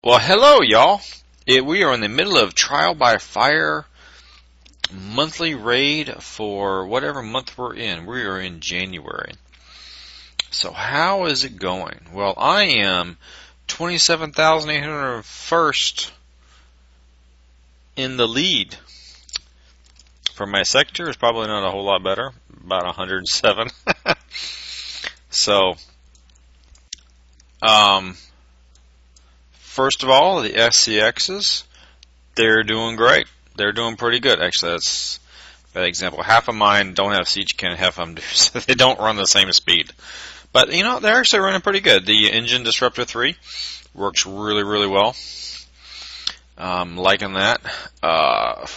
Well, hello, y'all. We are in the middle of Trial by Fire monthly raid for whatever month we're in. We are in January. So how is it going? Well, I am 27,801st in the lead. For my sector, it's probably not a whole lot better. About 107. So, first of all, the SCXs, they're doing great. They're doing pretty good. Actually, that's an example. Half of mine don't have siege cannon, half of them do, so they don't run the same speed. But, you know, they're actually running pretty good. The Engine Disruptor 3 works really, really well. Liking that. I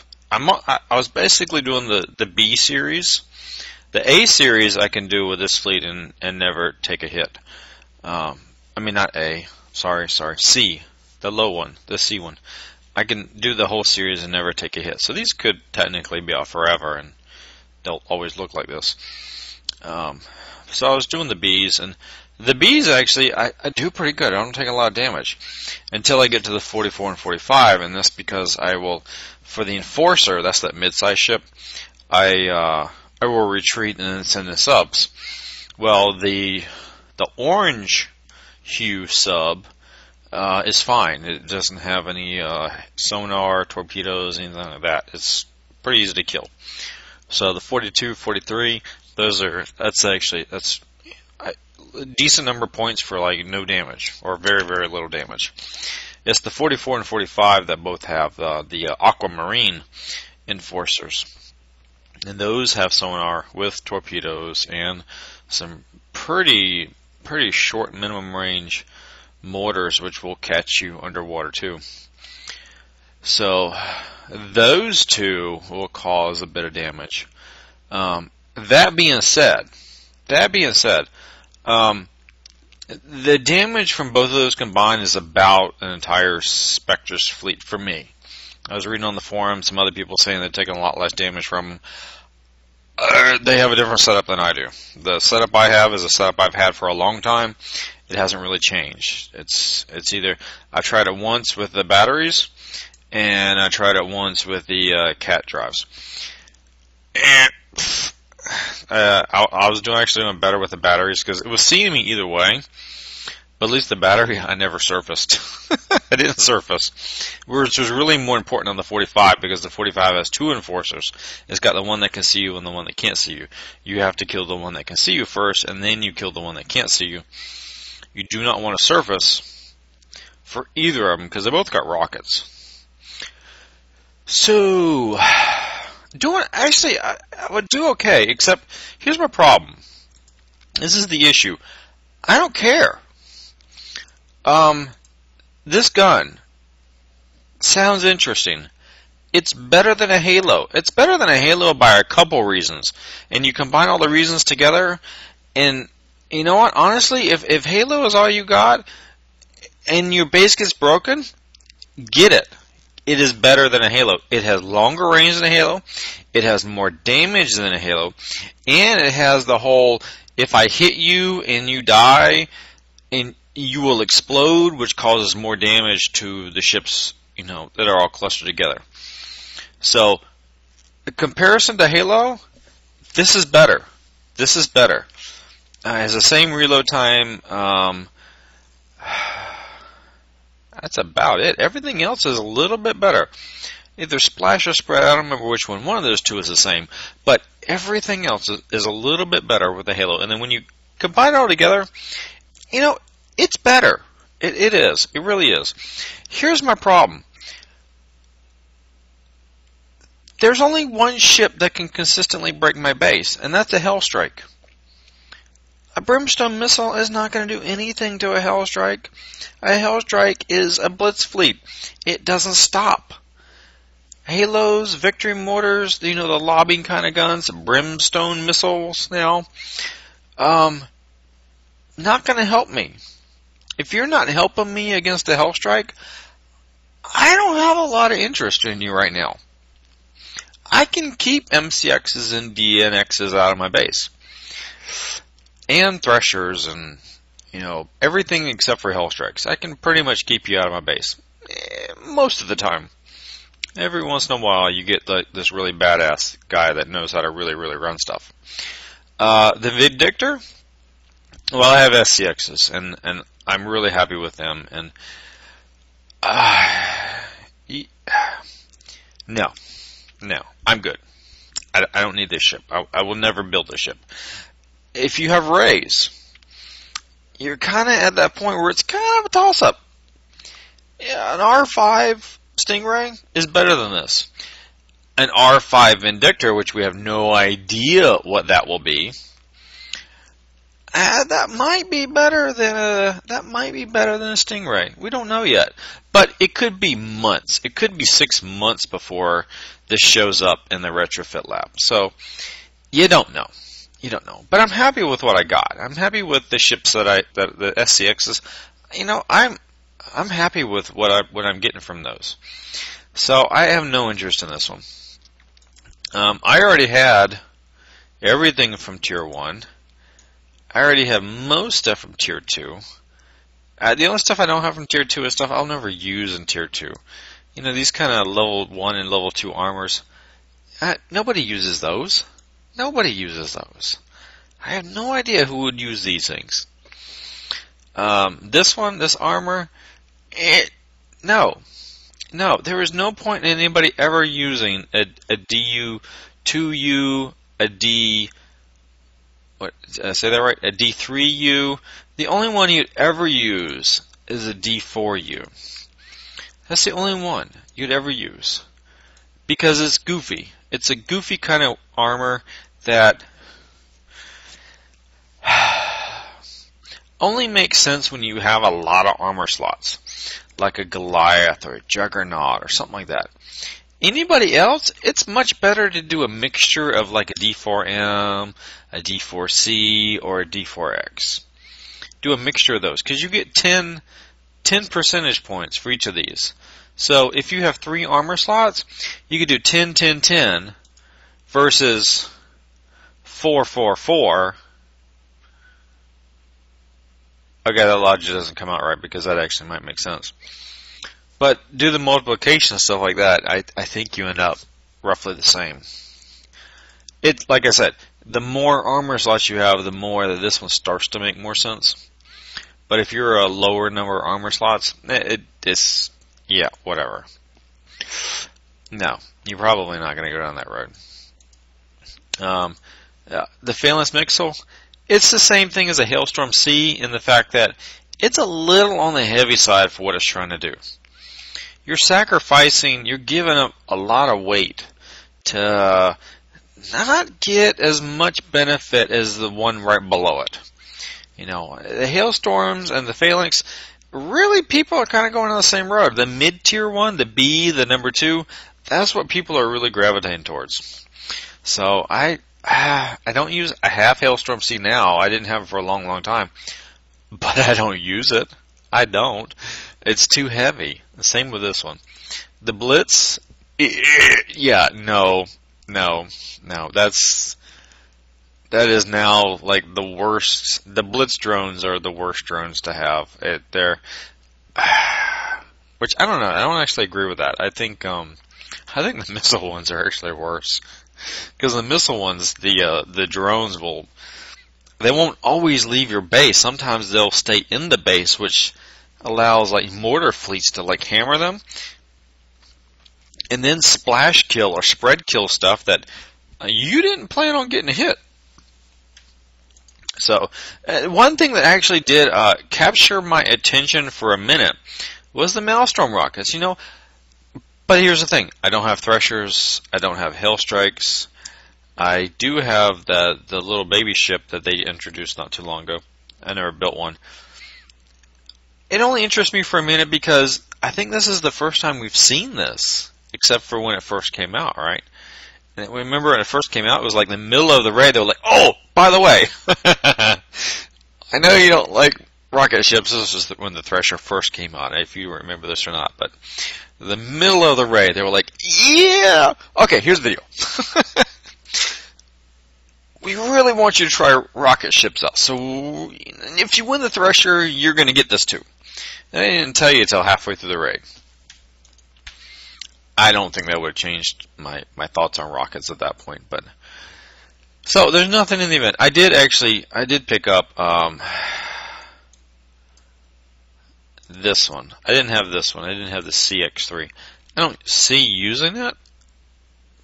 was basically doing the B series. The A series I can do with this fleet and never take a hit. I mean, not A. Sorry. C. The low one. The C one. I can do the whole series and never take a hit. So these could technically be off forever, and they'll always look like this. So I was doing the Bs, and the Bs actually, I do pretty good. I don't take a lot of damage until I get to the 44 and 45, and that's because I will, for the Enforcer, that's that mid-size ship, I will retreat and then send the subs. Well, the orange hue sub is fine. It doesn't have any sonar, torpedoes, anything like that. It's pretty easy to kill. So the 42, 43, that's a decent number of points for like no damage or very, very little damage. It's the 44 and 45 that both have the Aquamarine Enforcers. And those have sonar with torpedoes and some pretty short minimum range mortars, which will catch you underwater too. So those two will cause a bit of damage. That being said, the damage from both of those combined is about an entire Spectres fleet for me. I was reading on the forum some other people saying they're taking a lot less damage from them. They have a different setup than I do. The setup I have is a setup I've had for a long time. It hasn't really changed. It's either I tried it once with the batteries, and I tried it once with the cat drives. And I was doing better with the batteries because it was seeing me either way. But at least the battery, I never surfaced. I didn't surface. Which was really more important on the 45 because the 45 has two enforcers. It's got the one that can see you and the one that can't see you. You have to kill the one that can see you first, and then you kill the one that can't see you. You do not want to surface for either of them because they both got rockets. So, I would do okay, except here's my problem. This is the issue. I don't care. This gun sounds interesting. It's better than a Halo. It's better than a Halo by a couple reasons. And you combine all the reasons together, and you know what? Honestly, if Halo is all you got, and your base gets broken, get it. It is better than a Halo. It has longer range than a Halo. It has more damage than a Halo. And it has the whole, if I hit you and you die, and you will explode, which causes more damage to the ships, that are all clustered together. So, the comparison to Halo, this is better. It has the same reload time. That's about it. Everything else is a little bit better. Either Splash or Spread, I don't remember which one. One of those two is the same. But everything else is a little bit better with the Halo. And then when you combine it all together, it's better. It is. It really is. Here's my problem. There's only one ship that can consistently break my base, and that's a Hellstrike. A Brimstone missile is not going to do anything to a Hellstrike. A Hellstrike is a blitz fleet. It doesn't stop. Halos, Victory mortars, the lobbing kind of guns, Brimstone missiles now, not going to help me. If you're not helping me against the Hellstrike, I don't have a lot of interest in you right now. I can keep MCXs and DNXs out of my base. And Threshers and, everything except for Hellstrikes. I can pretty much keep you out of my base. Most of the time. Every once in a while, you get this really badass guy that knows how to really, really run stuff. The Vindictor, well, I have SCXs, and I'm really happy with them. And no, I'm good. I don't need this ship. I will never build this ship. If you have Rays, you're kind of at that point where it's kind of a toss-up. Yeah, an R5 Stingray is better than this. An R5 Vindictor, which we have no idea what that will be, that might be better than a Stingray. We don't know yet, but it could be months. It could be 6 months before this shows up in the retrofit lab. So you don't know. But I'm happy with what I got. I'm happy with the ships the SCXs. I'm happy with what I'm getting from those. So I have no interest in this one. I already had everything from Tier 1. I already have most stuff from Tier 2. The only stuff I don't have from Tier 2 is stuff I'll never use in Tier 2. These kind of level 1 and level 2 armors. Nobody uses those. Nobody uses those. I have no idea who would use these things. This armor, no. There is no point in anybody ever using a DU, 2U, a D, say that right? A D3U. The only one you'd ever use is a D4U. That's the only one you'd ever use. Because it's goofy. It's a goofy kind of armor that only makes sense when you have a lot of armor slots, like a Goliath or a Juggernaut or something like that. Anybody else, it's much better to do a mixture of like a D4M, a D4C, or a D4X. Do a mixture of those, because you get 10 percentage points for each of these. So if you have 3 armor slots, you could do 10, 10, 10 versus 4, 4, 4. Okay, that logic doesn't come out right because that actually might make sense. But do the multiplication and stuff like that, I think you end up roughly the same. Like I said, the more armor slots you have, the more that this one starts to make more sense. But if you're a lower number of armor slots, it's whatever. No, you're probably not going to go down that road. The Phalanx Mixel, it's the same thing as a Hailstorm C in the fact that it's a little on the heavy side for what it's trying to do. You're giving up a lot of weight to not get as much benefit as the one right below it. The Hailstorms and the Phalanx, really people are kind of going on the same road. The mid-tier one, the B, the number 2, that's what people are really gravitating towards. So I don't use a half Hailstorm C now. I didn't have it for a long, long time. But I don't use it. I don't. It's too heavy. The same with this one. The Blitz, no. That is now like the worst. The Blitz drones are the worst drones to have. Which I don't know. I don't actually agree with that. I think the missile ones are actually worse. Because the missile ones, the drones they won't always leave your base. Sometimes they'll stay in the base, which allows like mortar fleets to like hammer them, and then splash kill or spread kill stuff that you didn't plan on getting a hit. So one thing that actually did capture my attention for a minute was the Maelstrom rockets. But here's the thing: I don't have Threshers, I don't have Hellstrikes. I do have the little baby ship that they introduced not too long ago. I never built one. It only interests me for a minute because I think this is the first time we've seen this, except for when it first came out, right? And remember when it first came out, it was like the middle of the raid. They were like, "Oh, by the way, I know you don't like rocket ships." This was when the Thresher first came out, if you remember this or not. But the middle of the raid, they were like, "Yeah, okay, here's the video." we really want you to try rocket ships out. So if you win the Thresher, you're going to get this too. And I didn't tell you until halfway through the raid. I don't think that would have changed my thoughts on rockets at that point. But so there's nothing in the event. I did pick up this one. I didn't have this one. I didn't have the CX3. I don't see using it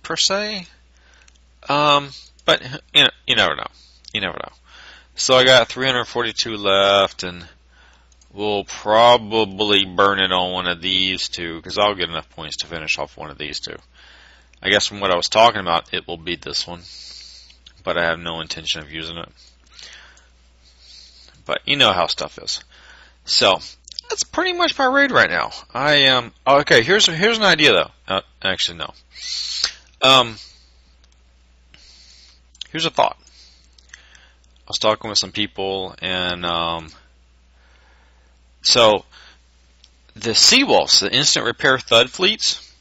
per se. But you never know. You never know. So I got 342 left, and we'll probably burn it on one of these two, because I'll get enough points to finish off one of these two. I guess from what I was talking about, it will beat this one, but I have no intention of using it. But you know how stuff is. So that's pretty much my raid right now. Okay. Here's an idea though. Actually, no. Here's a thought. I was talking with some people, and so the Seawolves, the instant repair thud fleets,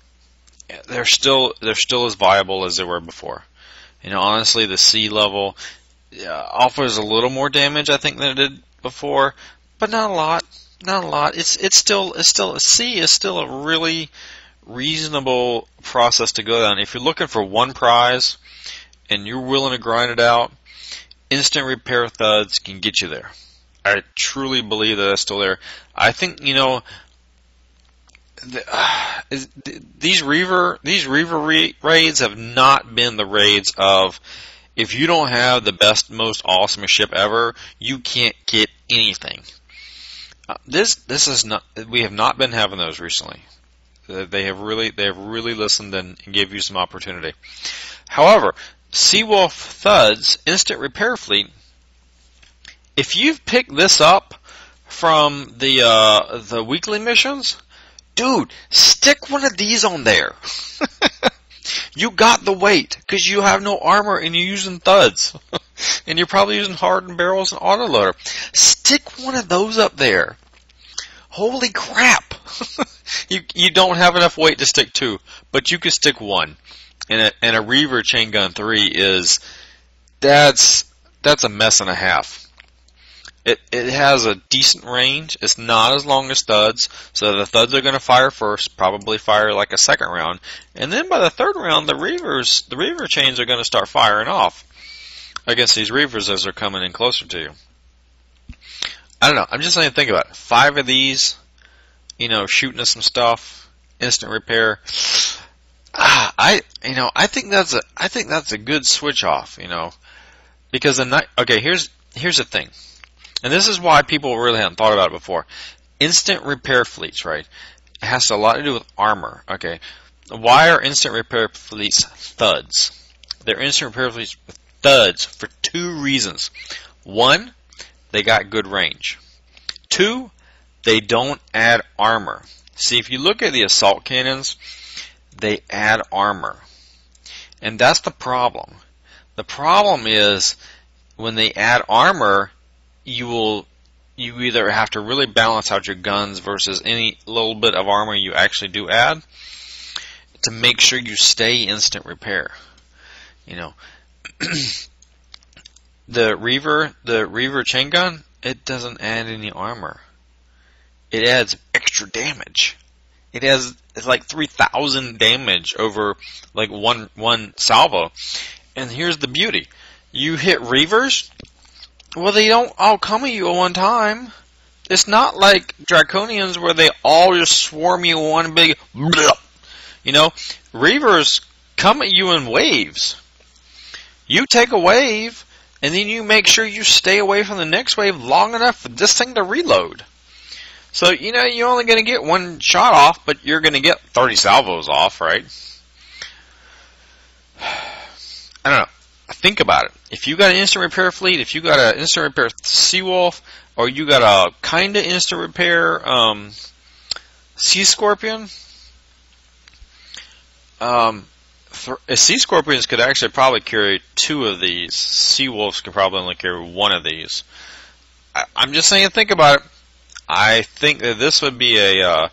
they're still as viable as they were before. You know, honestly, the sea level offers a little more damage, I think, than it did before, but not a lot. Not a lot. It's still a sea is still a really reasonable process to go down. If you're looking for one prize and you're willing to grind it out, instant repair thuds can get you there. I truly believe that it's still there. I think, you know, these Reaver raids have not been the raids of, if you don't have the best, most awesome ship ever, you can't get anything. This is not. We have not been having those recently. They have really listened and gave you some opportunity. However, Seawolf Thuds Instant Repair Fleet, if you've picked this up from the weekly missions, dude, stick one of these on there. You got the weight, because you have no armor and you're using thuds. And you're probably using hardened barrels and autoloader. Stick one of those up there. Holy crap! You don't have enough weight to stick two, but you can stick one. And a Reaver Chain Gun 3 that's a mess and a half. It has a decent range. It's not as long as thuds, so the thuds are going to fire first, probably fire like a second round, and then by the third round, the Reaver chains are going to start firing off against these Reavers as they're coming in closer to you. I don't know. I'm just saying, think about it. 5 of these, you know, shooting at some stuff, instant repair. I think that's a good switch off, you know, because here's the thing. And this is why people really haven't thought about it before. Instant repair fleets, right? It has a lot to do with armor, okay? Why are instant repair fleets thuds? They're instant repair fleets with thuds for 2 reasons. 1, they got good range. 2, they don't add armor. See, if you look at the assault cannons, they add armor. And that's the problem. The problem is, when they add armor, you either have to really balance out your guns versus any little bit of armor you actually do add to make sure you stay instant repair. You know, the Reaver chain gun, it doesn't add any armor. It adds extra damage. It's like 3,000 damage over like one salvo. And here's the beauty: you hit Reavers. Well, they don't all come at you at one time. It's not like Draconians where they all just swarm you in one big bleh. You know, Reavers come at you in waves. You take a wave, and then you make sure you stay away from the next wave long enough for this thing to reload. So, you know, you're only going to get one shot off, but you're going to get 30 salvos off, right? I don't know. Think about it. If you got an instant repair fleet, if you got an instant repair Seawolf, or you got a kind of instant repair Sea Scorpion, Sea Scorpions could actually probably carry 2 of these. Seawolves could probably only carry 1 of these. I'm just saying, think about it. I think that this would be a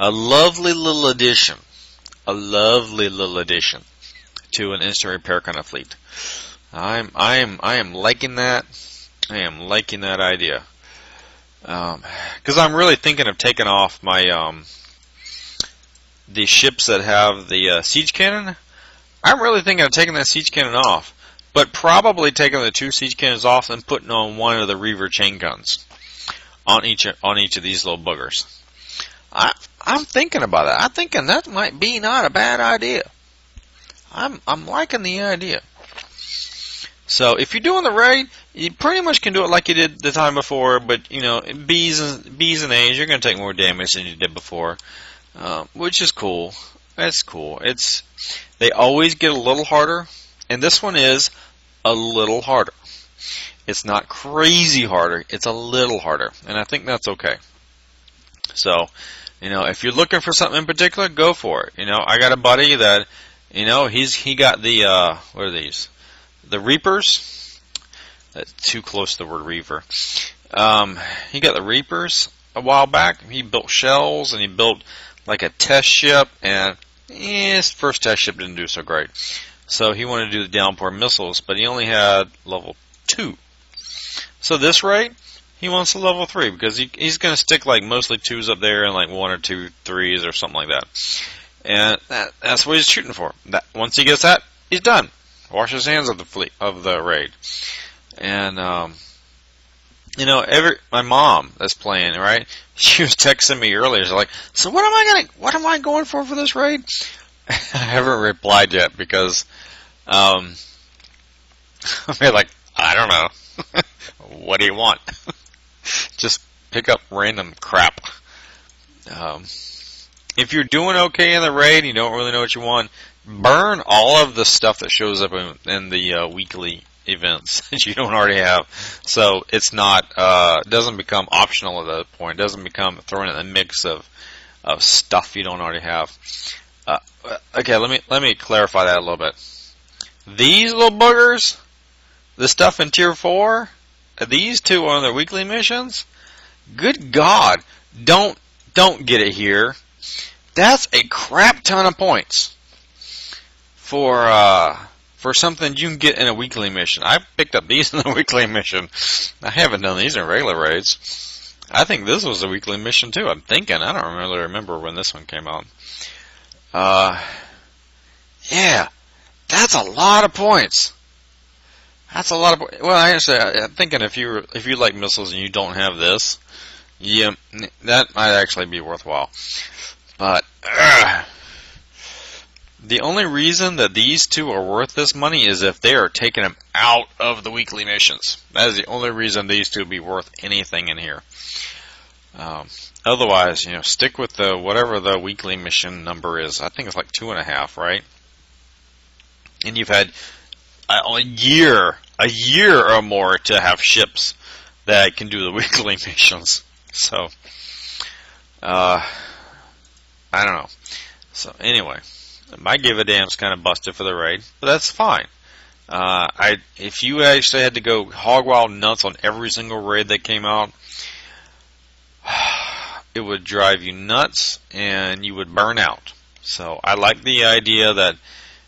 lovely little addition. A lovely little addition to an instant repair kind of fleet. I am liking that. I am liking that idea. Because I'm really thinking of taking off my the ships that have the siege cannon. I'm really thinking of taking that siege cannon off, but probably taking the 2 siege cannons off and putting on one of the Reaver chain guns on each of these little boogers. I'm thinking about that. I'm thinking that might be not a bad idea. I'm liking the idea. So if you're doing the raid, you pretty much can do it like you did the time before, but you know, B's and A's, you're going to take more damage than you did before, which is cool. That's cool. They always get a little harder, and this one is a little harder. It's not crazy harder. It's a little harder, and I think that's okay. So, you know, if you're looking for something in particular, go for it. You know, I got a buddy that, you know, he got the what are these? The Reapers. That's too close to the word Reaver. He got the Reapers a while back. He built shells and he built like a test ship, and his first test ship didn't do so great. So he wanted to do the downpour missiles, but he only had level 2. So this raid, he wants the level 3 because he's going to stick like mostly 2s up there and like 1 or 2 3s or something like that. And that's what he's shooting for. Once he gets that, he's done. Wash his hands of the raid. And you know, my mom that's playing, right? She was texting me earlier. She's like, "So what am I going for this raid?" I haven't replied yet because I'm like, I don't know. What do you want? Just pick up random crap. If you're doing okay in the raid and you don't really know what you want, burn all of the stuff that shows up in the weekly events that you don't already have. So it's not doesn't become optional at that point. It doesn't become thrown in the mix of stuff you don't already have. Okay, let me clarify that a little bit. These little boogers, the stuff in Tier 4, these 2 on their weekly missions. Good God, don't get it here. That's a crap ton of points for something you can get in a weekly mission. I picked up these in the weekly mission. I haven't done these in regular raids. I think this was a weekly mission too. I'm thinking. I don't really remember when this one came out. Yeah, that's a lot of points. That's a lot of points. Well, I'm thinking if you like missiles and you don't have this, yeah, that might actually be worthwhile. But the only reason that these 2 are worth this money is if they are taking them out of the weekly missions. That is the only reason these 2 be worth anything in here. Otherwise, you know, stick with the whatever the weekly mission number is. I think it's like 2.5, right? And you've had a year or more to have ships that can do the weekly missions. So, I don't know. So anyway, my give a damn's kind of busted for the raid, but that's fine. If you actually had to go hog wild nuts on every single raid that came out, it would drive you nuts and you would burn out. So I like the idea that,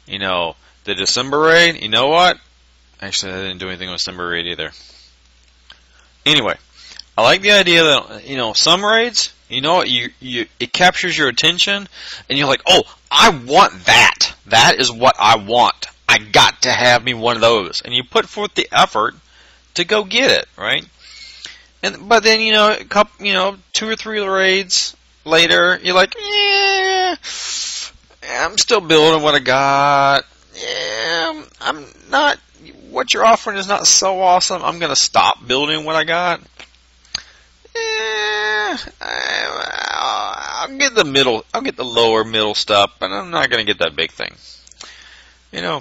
you know, the December raid, you know what? Actually, I didn't do anything with December raid either. Anyway, I like the idea that, you know, some raids, you know what, it captures your attention and you're like, oh, I want that. That is what I want. I got to have me one of those. And you put forth the effort to go get it, right? But then, you know, 2 or 3 raids later, you're like, yeah, I'm still building what I got. Yeah, I'm not, what you're offering is not so awesome. I'm going to stop building what I got. Yeah, I'll get the middle, I'll get the lower middle stuff, but I'm not going to get that big thing. You know.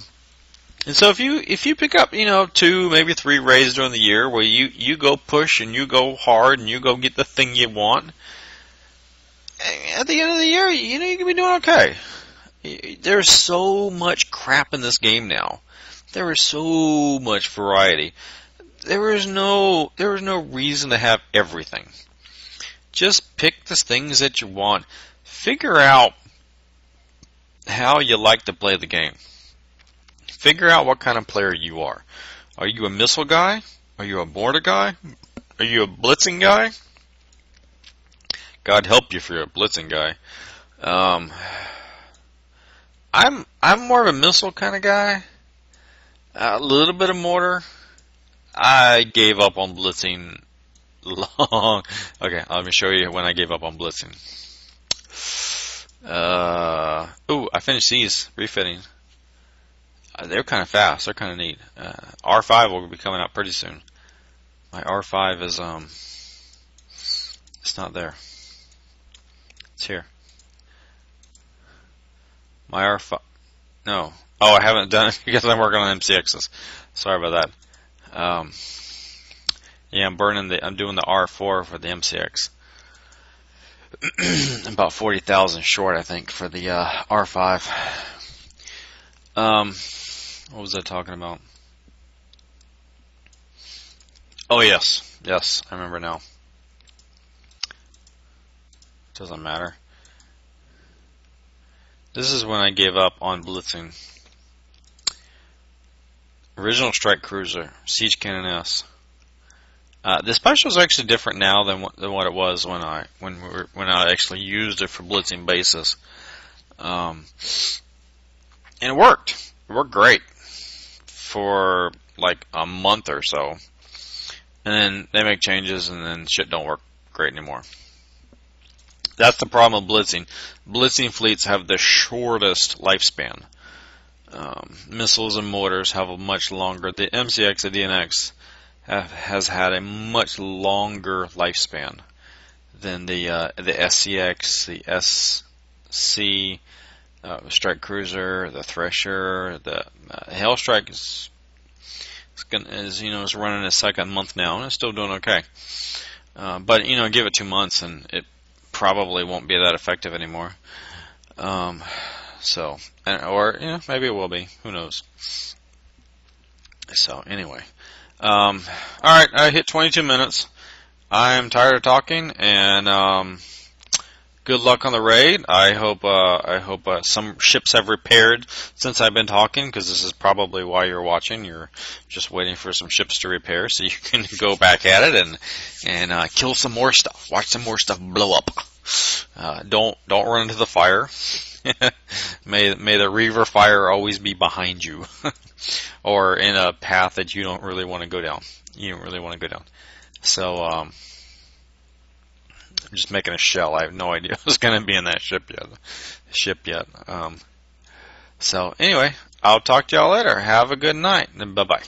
And so if you pick up, you know, 2, maybe 3 raids during the year where you go push and you go hard and you go get the thing you want, at the end of the year, you know, you can be doing okay. There's so much crap in this game now. There is so much variety. There is no reason to have everything. Just pick the things that you want. Figure out how you like to play the game. figure out what kind of player you are. Are you a missile guy? Are you a mortar guy? Are you a blitzing guy? God help you if you're a blitzing guy. I'm more of a missile kind of guy. A little bit of mortar. I gave up on blitzing long. Okay, let me show you when I gave up on blitzing. Ooh, I finished these refitting. They're kind of fast. They're kind of neat. R5 will be coming out pretty soon. My R5 is it's not there. It's here. My R5. No. Oh, I haven't done it because I'm working on MCXs. Sorry about that. Yeah, I'm doing the R4 for the MCX. About 40,000 short, I think, for the R5. What was I talking about? Oh, yes, I remember now. Doesn't matter. This is when I gave up on blitzing. Original Strike Cruiser, Siege Cannon S. The special is actually different now than what it was when I actually used it for blitzing bases. And it worked. It worked great for like a month or so. And then they make changes and then shit don't work great anymore. That's the problem with blitzing. Blitzing fleets have the shortest lifespan. Missiles and mortars have a much longer. The MCX and DNX has had a much longer lifespan than the SCX, the SC, Strike Cruiser, the Thresher, the Hellstrike is running its second month now and it's still doing okay. But give it 2 months and it probably won't be that effective anymore. Or maybe it will be. Who knows? So anyway, all right. I hit 22 minutes. I'm tired of talking, and good luck on the raid. I hope some ships have repaired since I've been talking, because this is probably why you're watching. You're just waiting for some ships to repair so you can go back at it and kill some more stuff. Watch some more stuff blow up. Don't run into the fire. May the Reaver fire always be behind you, or in a path that you don't really want to go down. So I'm just making a shell. I have no idea what's going to be in that ship yet. So anyway, I'll talk to y'all later. Have a good night, and bye bye.